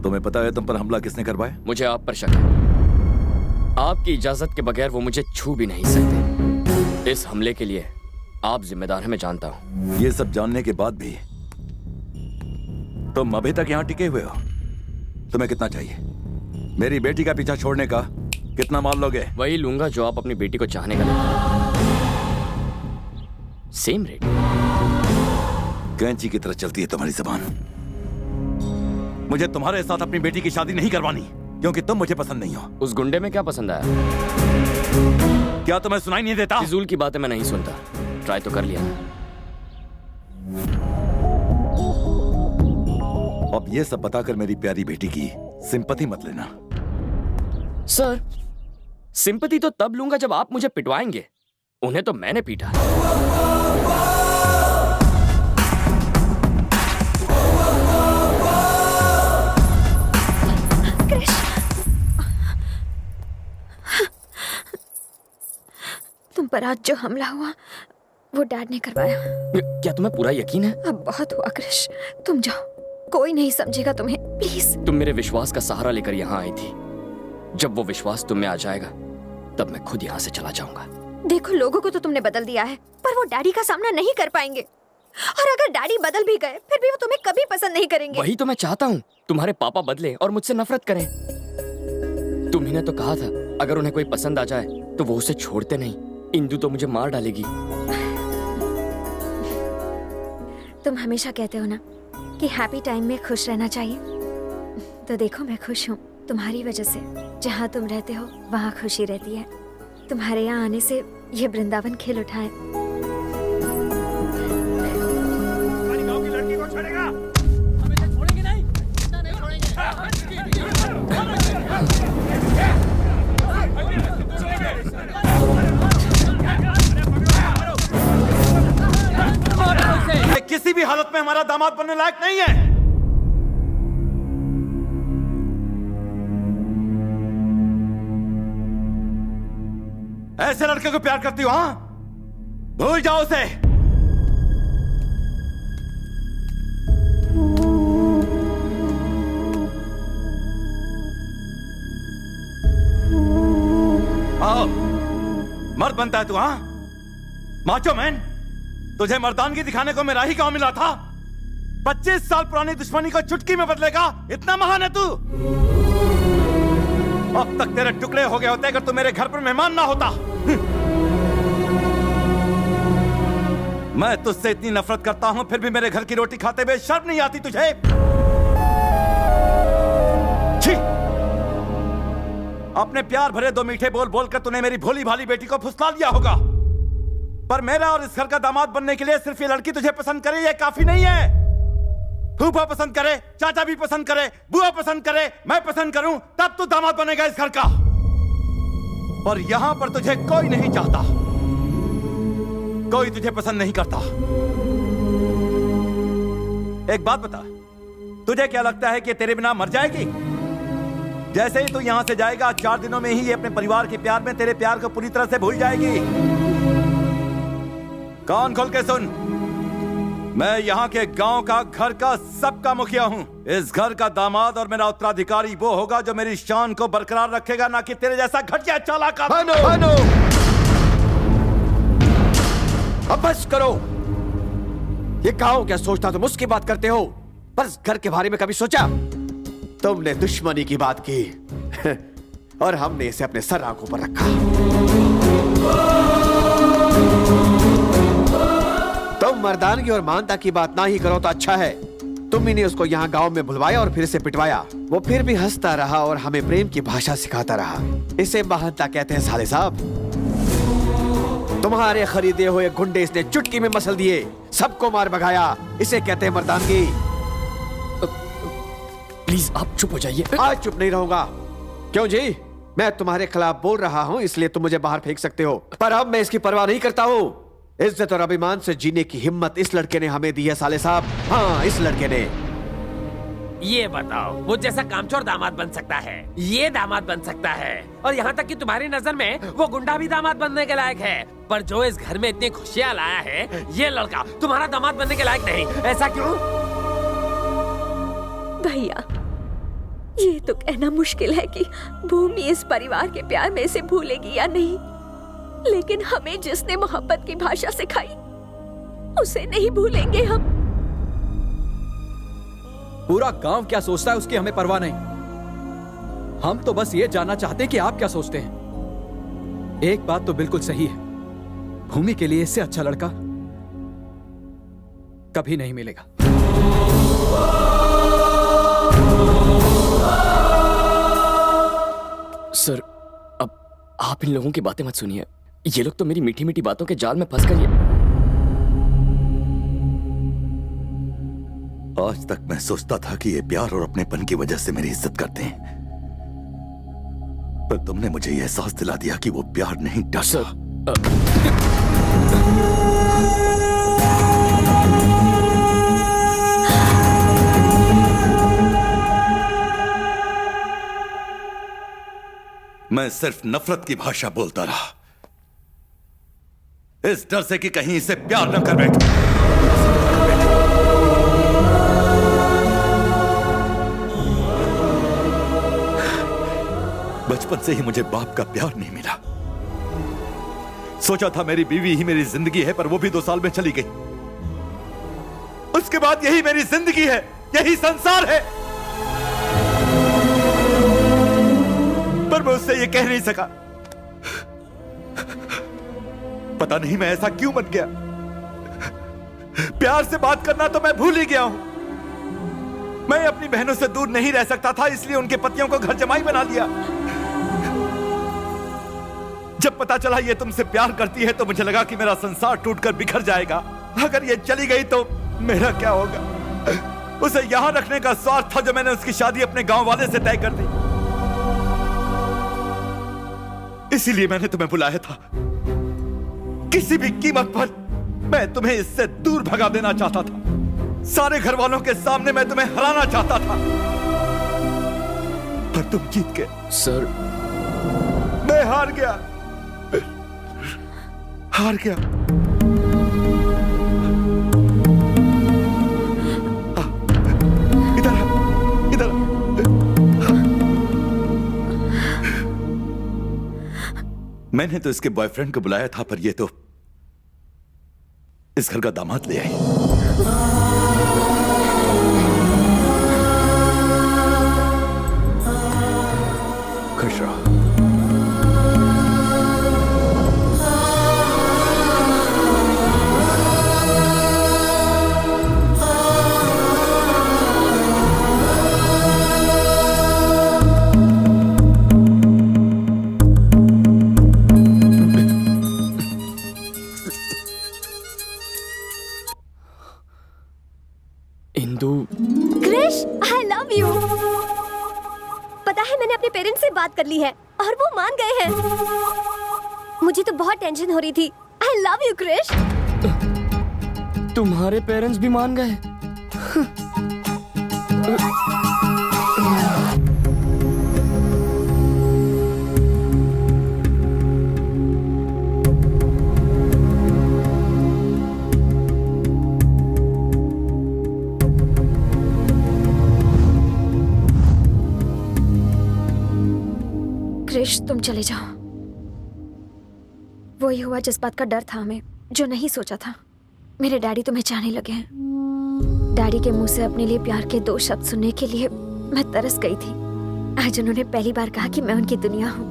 तुम्हें पता है तुम पर हमला किसने करवाया? मुझे आप पर शक है। आपकी इजाजत के बगैर वो मुझे छू भी नहीं सकते। इस हमले के लिए आप जिम्मेदार हैं, मैं जानता हूं। ये सब जानने के बाद भी तुम अभी तक यहाँ टिके हुए हो। तुम्हें कितना चाहिए? मेरी बेटी का पीछा छोड़ने का कितना माल लोगे? वही लूंगा जो आप अपनी बेटी को चाहने का लेते। Same rate. कैंची की तरह चलती है तुम्हारी जबान। मुझे तुम्हारे साथ अपनी बेटी की शादी नहीं करवानी, क्योंकि तुम मुझे पसंद नहीं हो। उस गुंडे में क्या पसंद आया? क्या तुम्हें सुनाई नहीं देता? फिजूल की बातें मैं नहीं सुनता। ट्राई तो कर लिया ना। अब ये सब बताकर मेरी प्यारी बेटी की सिंपैथी मत लेना। सर, सिंपैथी तो तब लूंगा जब आप मुझे पिटवाएंगे। उन्हें तो मैंने पीटा। तुम पर आज जो हमला हुआ वो डैड ने करवाया। क्या तुम्हें पूरा यकीन है? अब बहुत हुआ क्रिश, तुम जाओ, कोई नहीं समझेगा तुम्हें, प्लीज। तुम मेरे विश्वास का सहारा लेकर यहाँ आई थी। जब वो विश्वास तुम में आ जाएगा तब मैं खुद यहाँ से चला जाऊंगा। देखो, लोगों को तो तुमने बदल दिया है, पर वो डैडी का सामना नहीं कर पाएंगे। और अगर डैडी बदल भी गए फिर भी वो तुम्हें कभी पसंद नहीं करेंगे। वही तो मैं चाहता हूँ, तुम्हारे पापा बदले और मुझसे नफरत करें। तुम्ही ने तो कहा था अगर उन्हें कोई पसंद आ जाए तो वो उसे छोड़ते नहीं। इंदु तो मुझे मार डालेगी। तुम हमेशा कहते हो ना कि हैप्पी टाइम में खुश रहना चाहिए, तो देखो मैं खुश हूँ तुम्हारी वजह से। जहाँ तुम रहते हो वहाँ खुशी रहती है। तुम्हारे यहाँ आने से ये वृंदावन खिल उठा है। गांव की लड़की को छोड़ेगा? हमें तो छोड़ेंगे नहीं, नहीं छोड़ेंगे। किसी भी हालत में हमारा दामाद बनने लायक नहीं है। ऐसे लड़के को प्यार करती हो? हाँ, भूल जाओ उसे। आओ, मर्द बनता है तू? हाँ, माचो मैन। तुझे मर्दानगी दिखाने को मेरा ही गांव मिला था। 25 साल पुरानी दुश्मनी को चुटकी में बदलेगा, इतना महान है तू? अब तक तेरे टुकड़े हो गए होते अगर तू मेरे घर पर मेहमान ना होता। मैं तुझसे इतनी नफरत करता हूं, फिर भी मेरे घर की रोटी खाते हुए शर्म नहीं आती तुझे? छी! अपने प्यार भरे दो मीठे बोल बोलकर तूने मेरी भोली भाली बेटी को फुसला दिया होगा, पर मेरा और इस घर का दामाद बनने के लिए सिर्फ ये लड़की तुझे पसंद करे ये काफी नहीं है। फूफा पसंद करे, चाचा भी पसंद करे, बुआ पसंद करे, मैं पसंद करूं, तब तू दामाद बनेगा इस घर का। और यहां पर तुझे कोई नहीं चाहता, कोई तुझे पसंद नहीं करता। एक बात बता, तुझे क्या लगता है कि तेरे बिना मर जाएगी? जैसे ही तू यहां से जाएगा 4 दिनों में ही ये अपने परिवार के प्यार में तेरे प्यार को पूरी तरह से भूल जाएगी। कान खोल के सुन, मैं यहाँ के गांव का, घर का, सबका मुखिया हूँ। इस घर का दामाद और मेरा उत्तराधिकारी वो होगा जो मेरी शान को बरकरार रखेगा, ना कि तेरे जैसा घटिया चालाक। भानु, अब बस करो। ये गांव क्या सोचता तुम उसकी बात करते हो, बस घर के बारे में कभी सोचा? तुमने दुश्मनी की बात की और हमने इसे अपने सर आंखों पर रखा। तुम मर्दानगी और मानता की बात ना ही करो तो अच्छा है। तुम ही ने उसको यहाँ गांव में बुलवाया और फिर से पिटवाया। वो फिर भी हंसता रहा और हमें प्रेम की भाषा सिखाता रहा। इसे महानता कहते हैं साले साहब। तुम्हारे खरीदे हुए गुंडे इसने चुटकी में मसल दिए, सबको मार भगाया। इसे कहते हैं मर्दानगी। प्लीज आप चुप हो जाइए। आज चुप नहीं रहूंगा। क्यों जी? मैं तुम्हारे खिलाफ बोल रहा हूँ इसलिए तुम मुझे बाहर फेंक सकते हो, पर अब मैं इसकी परवाह नहीं करता हूँ। इज्जत और अभिमान से जीने की हिम्मत इस लड़के ने हमें दी है साले साहब। हाँ, इस लड़के ने। ये बताओ, वो जैसा कामचोर दामाद बन सकता है, ये दामाद बन सकता है, और यहाँ तक कि तुम्हारी नजर में वो गुंडा भी दामाद बनने के लायक है। पर जो इस घर में इतनी खुशियाँ लाया है, ये लड़का तुम्हारा दामाद बनने के लायक नहीं। ऐसा क्यों? भैया, ये तो कहना मुश्किल है कि भूमि इस परिवार के प्यार में से भूलेगी या नहीं, लेकिन हमें जिसने मोहब्बत की भाषा सिखाई उसे नहीं भूलेंगे हम। पूरा गांव क्या सोचता है उसकी हमें परवाह नहीं। हम तो बस ये जानना चाहते हैं कि आप क्या सोचते हैं। एक बात तो बिल्कुल सही है, भूमि के लिए इससे अच्छा लड़का कभी नहीं मिलेगा। सर, अब आप इन लोगों की बातें मत सुनिए। ये लोग तो मेरी मीठी मीठी बातों के जाल में फंस कर आज तक मैं सोचता था कि ये प्यार और अपनेपन की वजह से मेरी इज्जत करते हैं, पर तुमने मुझे यह एहसास दिला दिया कि वो प्यार नहीं डरता। सर, मैं सिर्फ नफरत की भाषा बोलता रहा, इस डर से कि कहीं इसे प्यार न कर बैठूं। बचपन से ही मुझे बाप का प्यार नहीं मिला। सोचा था मेरी बीवी ही मेरी जिंदगी है, पर वो भी 2 साल में चली गई। उसके बाद यही मेरी जिंदगी है, यही संसार है, पर मैं उससे ये कह नहीं सका। पता नहीं मैं ऐसा क्यों बन गया। प्यार से बात करना तो मैं भूल ही गया हूं। मैं अपनी बहनों से दूर नहीं रह सकता था, इसलिए उनके पतियों को घर जमाई बना लिया। जब पता चला ये तुमसे प्यार करती है तो मुझे लगा कि मेरा संसार टूटकर बिखर जाएगा। अगर ये चली गई तो मेरा क्या होगा। उसे यहां रखने का स्वार्थ था जो मैंने उसकी शादी अपने गांव वाले से तय कर दी। इसीलिए मैंने तुम्हें बुलाया था। किसी भी कीमत पर मैं तुम्हें इससे दूर भगा देना चाहता था। सारे घर वालों के सामने मैं तुम्हें हराना चाहता था, पर तुम जीत गए। सर, मैं हार गया, हार गया। इधर इधर। मैंने तो इसके बॉयफ्रेंड को बुलाया था, पर ये तो इस घर का दामाद ले आई। खुश रहो। Indu, Krish, I love you. पता है मैंने अपने पेरेंट्स से बात कर ली है और वो मान गए हैं। मुझे तो बहुत टेंशन हो रही थी। I love you Krish. तुम्हारे पेरेंट्स भी मान गए? क्रिश, तुम चले जाओ। वही हुआ जिस बात का डर था हमें, जो नहीं सोचा था। मेरे डैडी तुम्हें चाहने लगे हैं। डैडी के मुंह से अपने लिए प्यार के 2 शब्द सुनने के लिए मैं तरस गई थी। आज उन्होंने पहली बार कहा कि मैं उनकी दुनिया हूँ।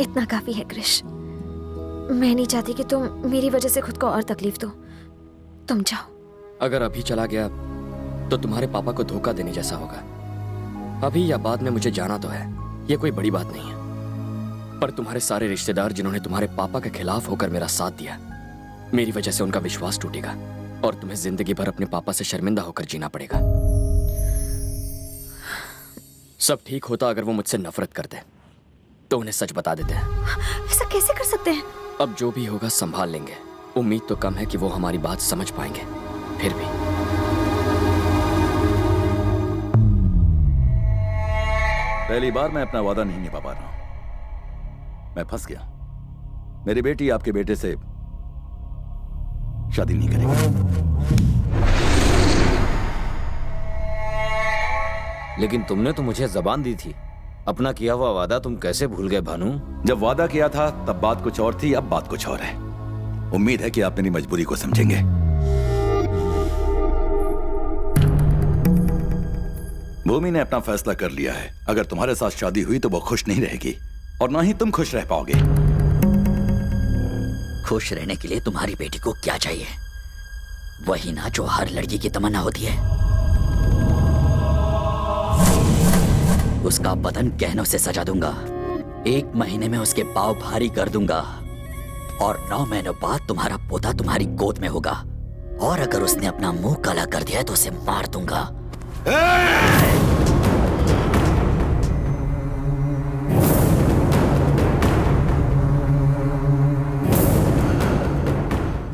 इतना काफी है क्रिश। मैं नहीं चाहती कि तुम मेरी वजह से खुद को और तकलीफ दो। तुम जाओ। अगर अभी चला गया तो तुम्हारे पापा को धोखा देने जैसा होगा। अभी या बाद में मुझे जाना तो है, ये कोई बड़ी बात नहीं है। पर तुम्हारे सारे रिश्तेदार जिन्होंने तुम्हारे पापा के खिलाफ होकर मेरा साथ दिया, मेरी वजह से उनका विश्वास टूटेगा और तुम्हें जिंदगी भर अपने पापा से शर्मिंदा होकर जीना पड़ेगा। सब ठीक होता अगर वो मुझसे नफरत करते तो उन्हें सच बता देते हैं। ऐसा कैसे कर सकते हैं? अब जो भी होगा संभाल लेंगे। उम्मीद तो कम है कि वो हमारी बात समझ पाएंगे, फिर भी। पहली बार मैं अपना वादा नहीं निभा पा रहा हूं। मैं फंस गया। मेरी बेटी आपके बेटे से शादी नहीं करेगी। लेकिन तुमने तो मुझे जबान दी थी। अपना किया हुआ वादा तुम कैसे भूल गए भानु? जब वादा किया था तब बात कुछ और थी, अब बात कुछ और है। उम्मीद है कि आप मेरी मजबूरी को समझेंगे। भूमि ने अपना फैसला कर लिया है। अगर तुम्हारे साथ शादी हुई तो वो खुश नहीं रहेगी और ना ही तुम खुश रह पाओगे। खुश रहने के लिए तुम्हारी बेटी को क्या चाहिए? वही ना जो हर लड़की की तमन्ना होती है। उसका बदन गहनों से सजा दूंगा, 1 महीने में उसके पाँव भारी कर दूंगा और 9 महीनों बाद तुम्हारा पोता तुम्हारी गोद में होगा। और अगर उसने अपना मुंह काला कर दिया तो उसे मार दूंगा।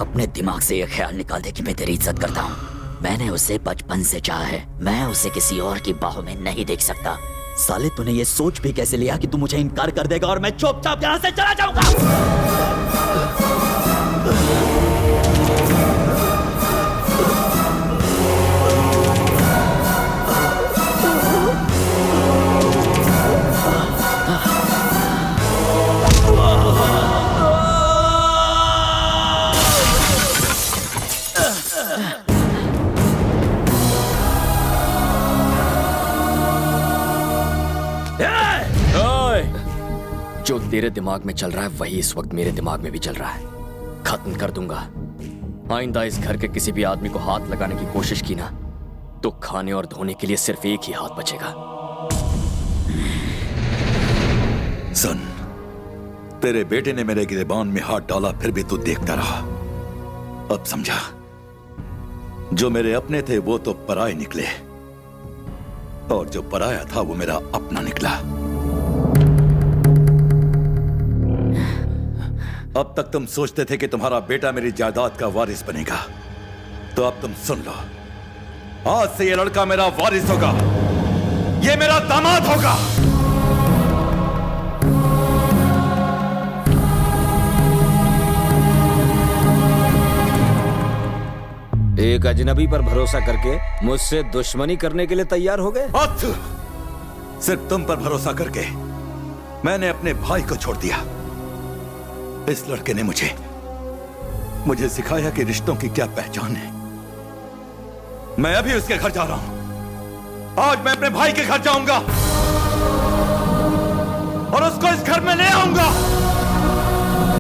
अपने दिमाग से यह ख्याल निकाल दे कि मैं तेरी इज्जत करता हूँ। मैंने उसे बचपन से चाहा है, मैं उसे किसी और की बाहों में नहीं देख सकता। साले तूने ये सोच भी कैसे लिया कि तू मुझे इनकार कर देगा और मैं चुपचाप यहाँ से चला जाऊंगा? जो तेरे दिमाग में चल रहा है वही इस वक्त मेरे दिमाग में भी चल रहा है। खत्म कर दूंगा। आइंदा इस घर के किसी भी आदमी को हाथ लगाने की कोशिश की ना तो खाने और धोने के लिए सिर्फ एक ही हाथ बचेगा। सुन, तेरे बेटे ने मेरे गिरेबान में हाथ डाला, फिर भी तू देखता रहा। अब समझा, जो मेरे अपने थे वो तो पराये निकले और जो पराया था वो मेरा अपना निकला। अब तक तुम सोचते थे कि तुम्हारा बेटा मेरी जायदाद का वारिस बनेगा, तो अब तुम सुन लो, आज से ये लड़का मेरा वारिस होगा, ये मेरा दामाद होगा। एक अजनबी पर भरोसा करके मुझसे दुश्मनी करने के लिए तैयार हो गए? सिर्फ तुम पर भरोसा करके मैंने अपने भाई को छोड़ दिया। इस लड़के ने मुझे सिखाया कि रिश्तों की क्या पहचान है। मैं अभी उसके घर जा रहा हूं। आज मैं अपने भाई के घर जाऊंगा और उसको इस घर में ले आऊंगा।